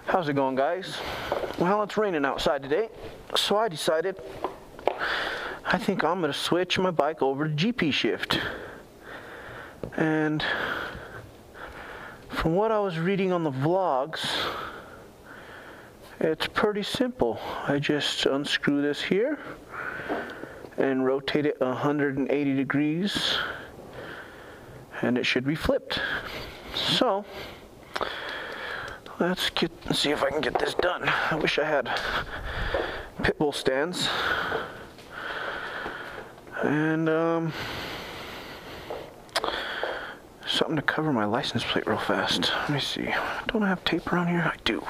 How's it going, guys? Well, it's raining outside today, so I decided I think I'm gonna switch my bike over to GP shift. And from what I was reading on the vlogs, it's pretty simple. I just unscrew this here and rotate it 180 degrees and it should be flipped. So let's see if I can get this done. I wish I had pit bull stands. And something to cover my license plate real fast. Let me see. Don't I have tape around here? I do.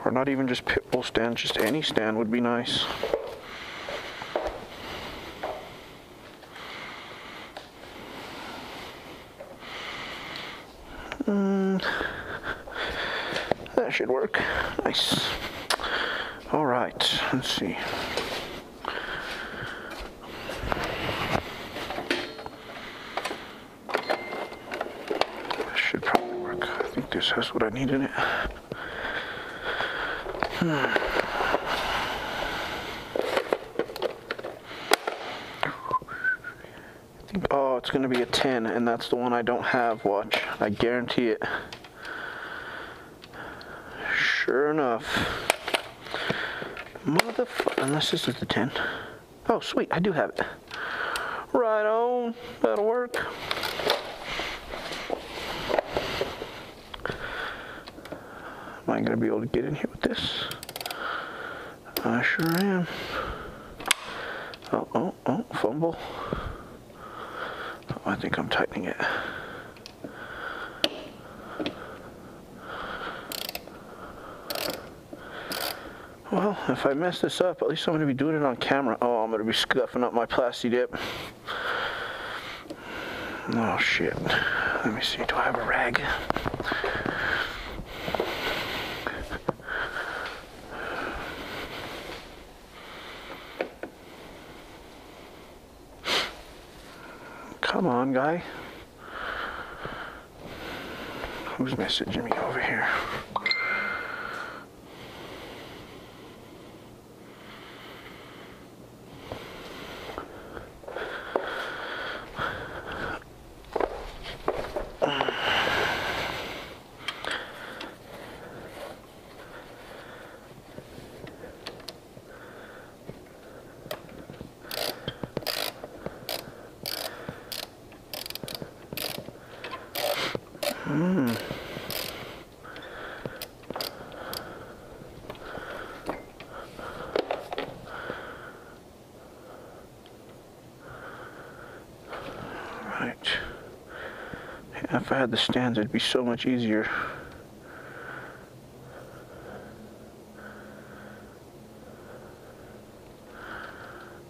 Or not even just pit bull stand, just any stand would be nice. That should work. Nice. All right, let's see. This should probably work. I think this has what I need in it. Oh, it's gonna be a 10, and that's the one I don't have. Watch, I guarantee it. Sure enough. Motherfucker, unless this is the 10. Oh, sweet, I do have it. Right on, that'll work. Am I gonna be able to get in here with this? I sure am. Oh, fumble. Oh, I think I'm tightening it. Well, if I mess this up, at least I'm gonna be doing it on camera. Oh, I'm gonna be scuffing up my plasti dip. Oh shit. Let me see, do I have a rag? Come on, guy. Who's messaging me over here? Right. Yeah, if I had the stands, it'd be so much easier.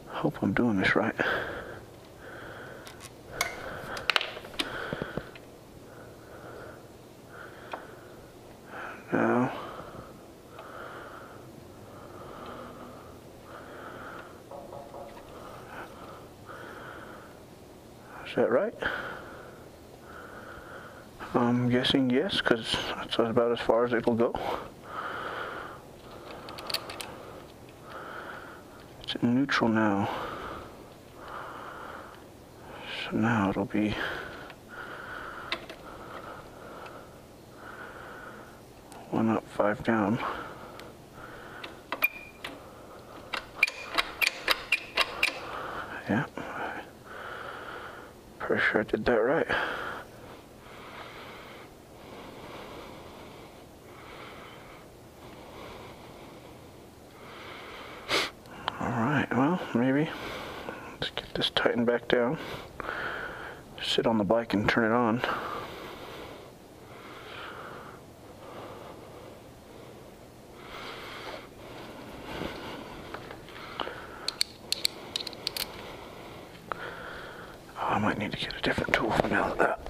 Hope I'm doing this right. Now, is that right? I'm guessing yes, because that's about as far as it'll go. It's in neutral now. So now it'll be one up, 5 down. Yeah. Pretty sure I did that right. Alright, well, maybe. Let's get this tightened back down. Sit on the bike and turn it on. I might need to get a different tool for now that.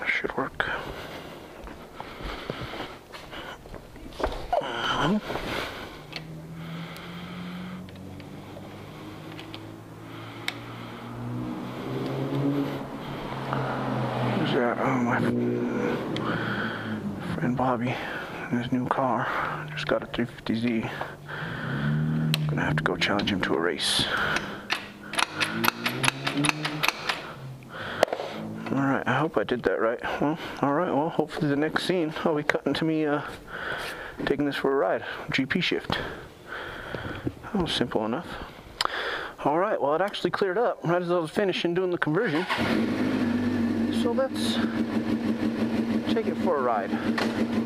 Should work. Who's that? Oh, my friend Bobby in his new car. Just got a 350Z. Gonna have to go challenge him to a race. Alright, I hope I did that right. Well, alright, well, hopefully the next scene I'll be cutting to me taking this for a ride. GP shift. That was simple enough. Alright, well, it actually cleared up right as I was finishing doing the conversion. So let's take it for a ride.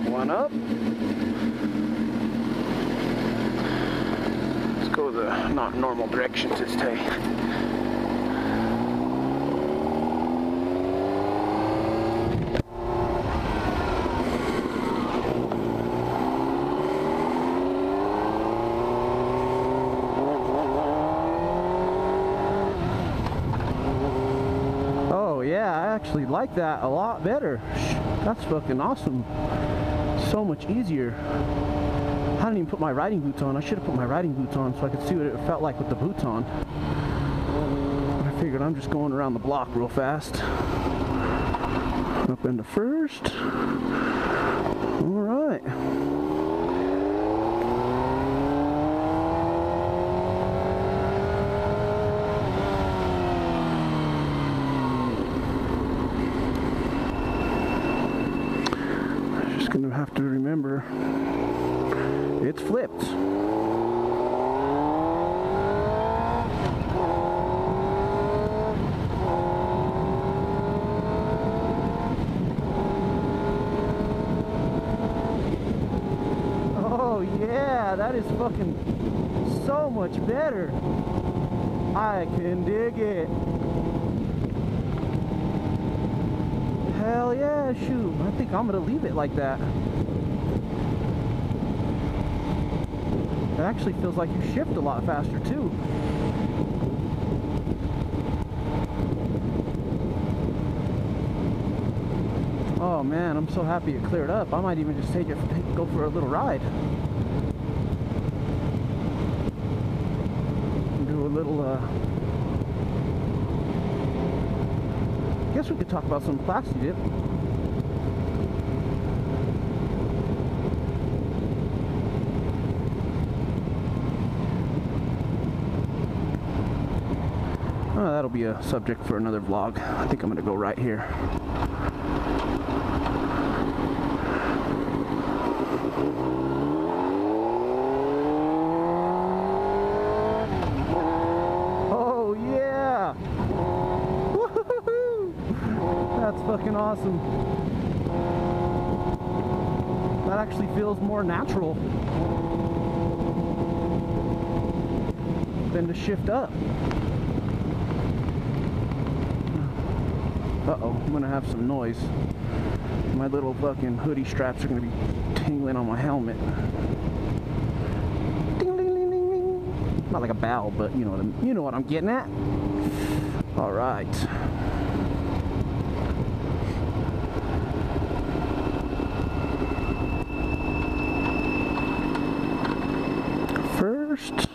One up. Let's go the not normal directions this day. I actually like that a lot better. That's fucking awesome. So much easier. I didn't even put my riding boots on. I should have put my riding boots on so I could see what it felt like with the boots on. I figured I'm just going around the block real fast. Up into first. Alright. Gonna have to remember it's flipped. Oh yeah, that is fucking so much better. I can dig it. Hell yeah, shoot. I think I'm gonna leave it like that. It actually feels like you shift a lot faster too. Oh man, I'm so happy it cleared up. I might even just go for a little ride. Do a little I guess we could talk about some plastic dip. Oh, that'll be a subject for another vlog. I think I'm gonna go right here. Oh yeah! Woohoo! That's fucking awesome. That actually feels more natural than to shift up. Uh-oh, I'm gonna have some noise. My little fucking hoodie straps are gonna be tingling on my helmet. Ding, ding, ding, ding, ding. Not like a bell, but you know what I'm getting at. All right. First.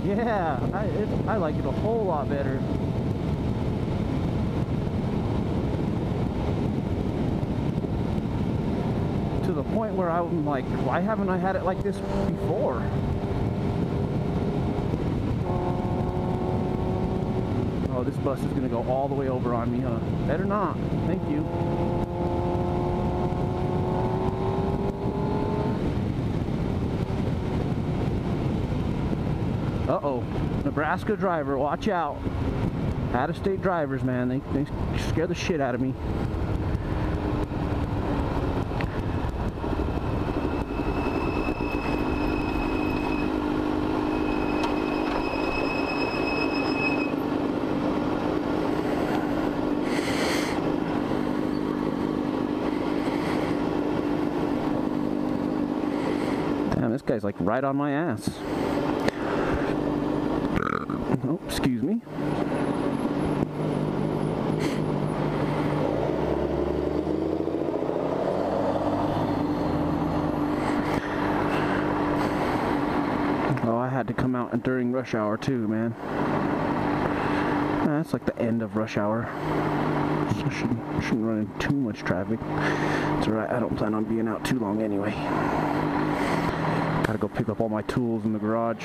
Yeah, I like it a whole lot better. To the point where I'm like, why haven't I had it like this before? Oh, this bus is gonna go all the way over on me, huh? Better not. Thank you. Uh-oh, Nebraska driver, watch out. Out-of-state drivers, man, they scare the shit out of me. guy's like right on my ass. Oh, excuse me. Oh, I had to come out during rush hour too, man. That's like the end of rush hour. So shouldn't run into too much traffic. It's alright, I don't plan on being out too long anyway. Gotta go pick up all my tools in the garage.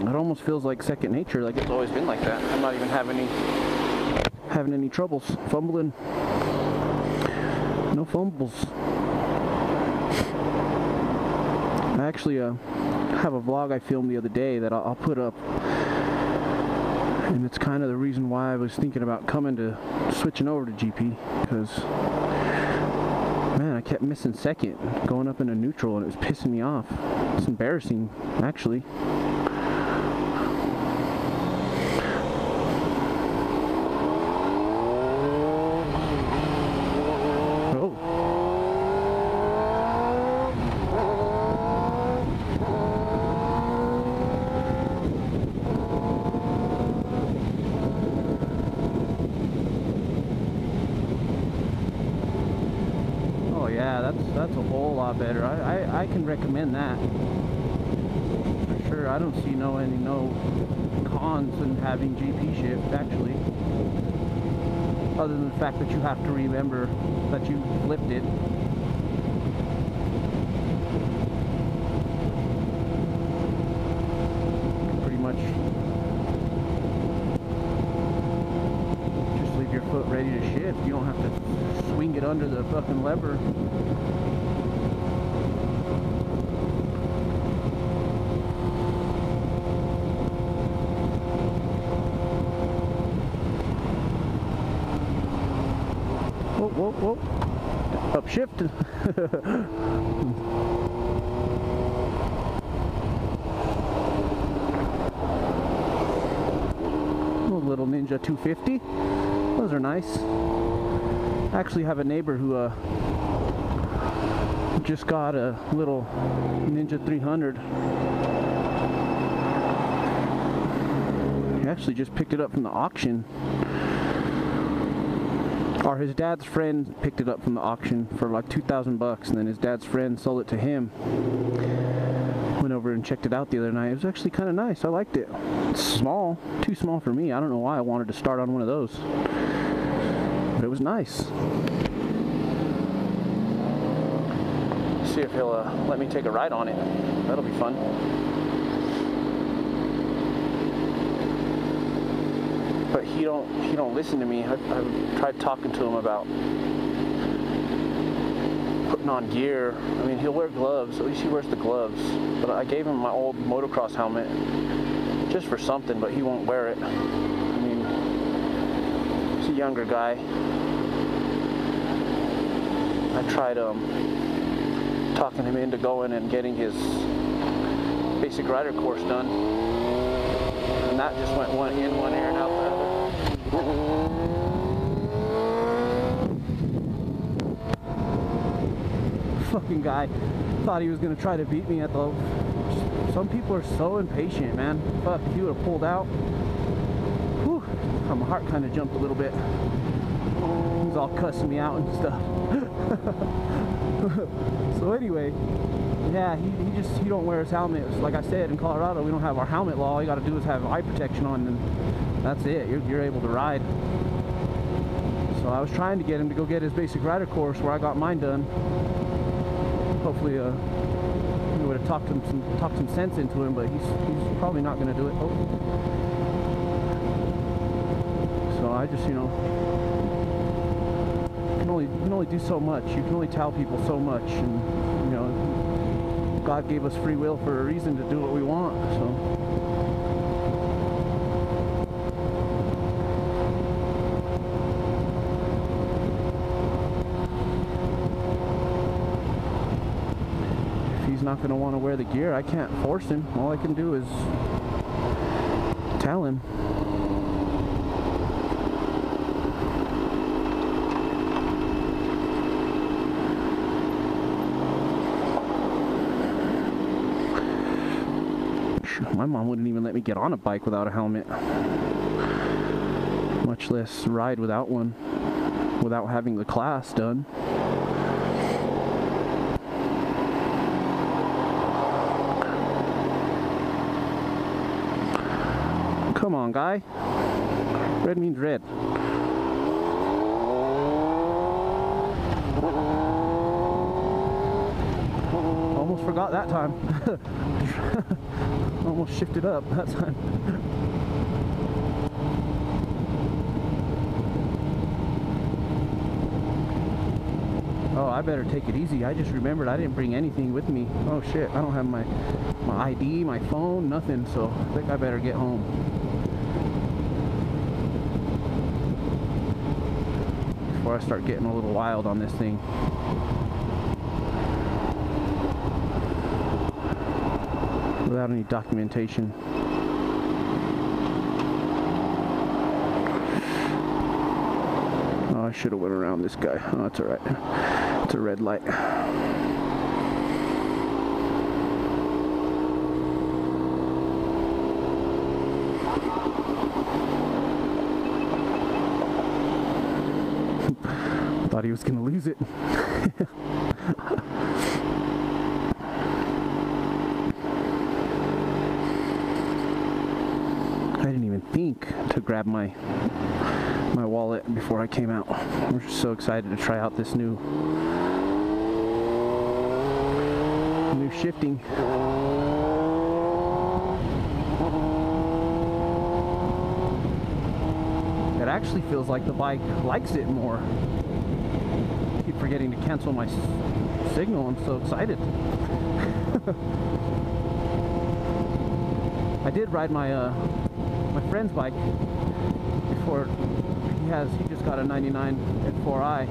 It almost feels like second nature, like it's always been like that. I'm not even having any troubles fumbling. No fumbles. I actually have a vlog I filmed the other day that I'll put up, and it's kind of the reason why I was thinking about switching over to GP, because man, I kept missing second going up into neutral and it was pissing me off. It's embarrassing, actually. Yeah, that's a whole lot better. I can recommend that for sure. I don't see no cons in having GP shift, actually, other than the fact that you have to remember that you flipped it. Pretty much just leave your foot ready to shift. You don't have to swing it under the fucking lever. Whoa, whoa, whoa. Upshift. Little Ninja 250. Those are nice. I actually have a neighbor who just got a little Ninja 300. He actually just picked it up from the auction. Or his dad's friend picked it up from the auction for like 2,000 bucks, and then his dad's friend sold it to him. Went over and checked it out the other night. It was actually kind of nice. I liked it. It's small, too small for me. I don't know why I wanted to start on one of those, but it was nice. See if he'll let me take a ride on it. That'll be fun. But he don't listen to me. I've tried talking to him about putting on gear. I mean, he'll wear gloves. At least he wears the gloves. But I gave him my old motocross helmet just for something, but he won't wear it. I mean, he's a younger guy. I tried talking him into going and getting his basic rider course done, and that just went one in one ear and out the other. Fucking guy thought he was gonna try to beat me at the... Some people are so impatient, man. Fuck, if he would have pulled out, whew, my heart kind of jumped a little bit. He's all cussing me out and stuff. So anyway, yeah, he don't wear his helmet. Like I said, in Colorado we don't have our helmet law. All you got to do is have eye protection on, and that's it. You're able to ride. So I was trying to get him to go get his basic rider course where I got mine done. Hopefully, we would have talked some sense into him, but he's probably not going to do it. Oh. So I just, you know, you can only do so much. You can only tell people so much, and you know, God gave us free will for a reason to do what we want. So. He's not going to want to wear the gear. I can't force him. All I can do is tell him. My mom wouldn't even let me get on a bike without a helmet, much less ride without one, without having the class done. Come on, guy. Red means red. Almost forgot that time. Almost shifted up that time. Oh, I better take it easy. I just remembered I didn't bring anything with me. Oh shit, I don't have my ID, my phone, nothing, so I think I better get home. Before I start getting a little wild on this thing. Without any documentation. Oh, I should have went around this guy. Oh, that's alright. It's a red light. Thought he was gonna lose it. I didn't even think to grab my wallet before I came out. I'm just so excited to try out this new shifting. It actually feels like the bike likes it more. I keep forgetting to cancel my signal. I'm so excited. I did ride my friend's bike before. He just got a 99 F4i,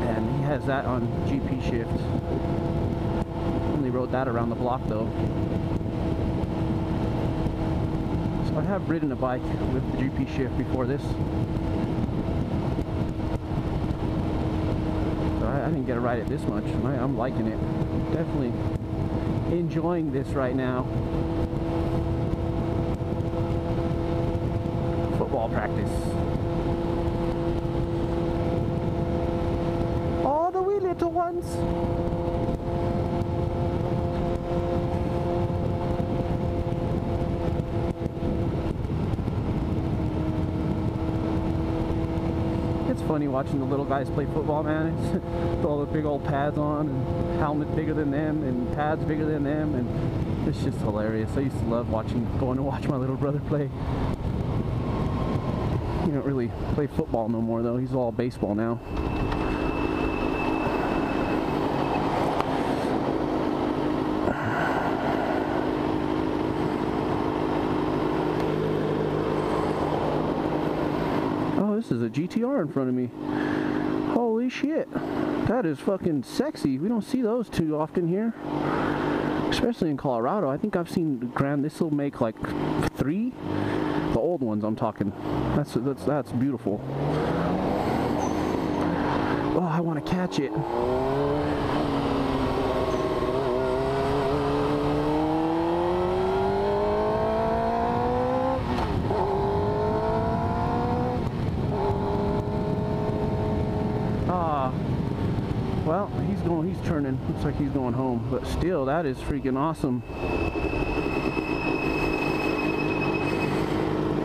and he has that on GP shift. Only rode that around the block though. So I have ridden a bike with the GP shift before this. So I didn't get to ride it this much. I'm liking it. Definitely enjoying this right now. Football practice. All the wee little ones. It's funny watching the little guys play football, man. It's with all the big old pads on, and helmet bigger than them, and pads bigger than them, and it's just hilarious. I used to love going to watch my little brother play. He don't really play football no more though. He's all baseball now. Oh, this is a GTR in front of me. Holy shit. That is fucking sexy. We don't see those too often here. Especially in Colorado. I think I've seen this will make like 3. The old ones I'm talking. That's beautiful. Oh, I want to catch it. Well, he's turning. Looks like he's going home. But still, that is freaking awesome.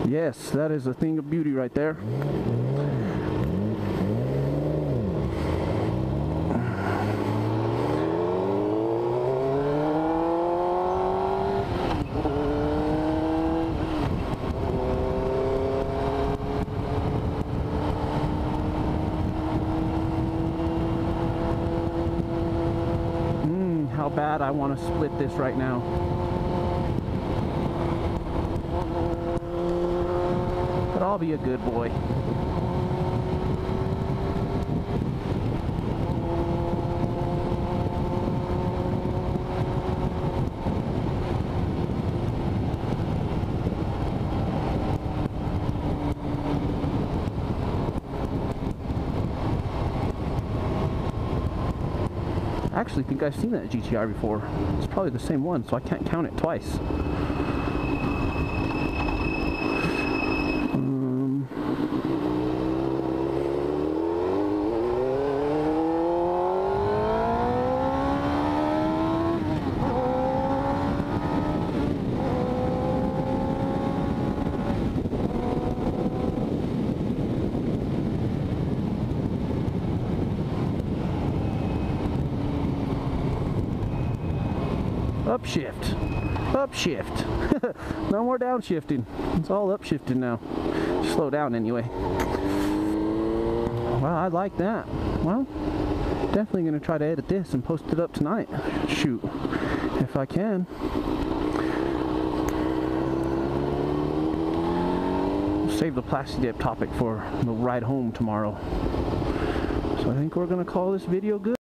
Yes, that is a thing of beauty right there. bad I want to split this right now. But I'll be a good boy. I actually think I've seen that GTR before. It's probably the same one, so I can't count it twice. Upshift. Upshift. No more downshifting. It's all upshifting now. Slow down anyway. Well, I like that. Well, definitely going to try to edit this and post it up tonight. Shoot. If I can. Save the plastic dip topic for the ride home tomorrow. So I think we're going to call this video good.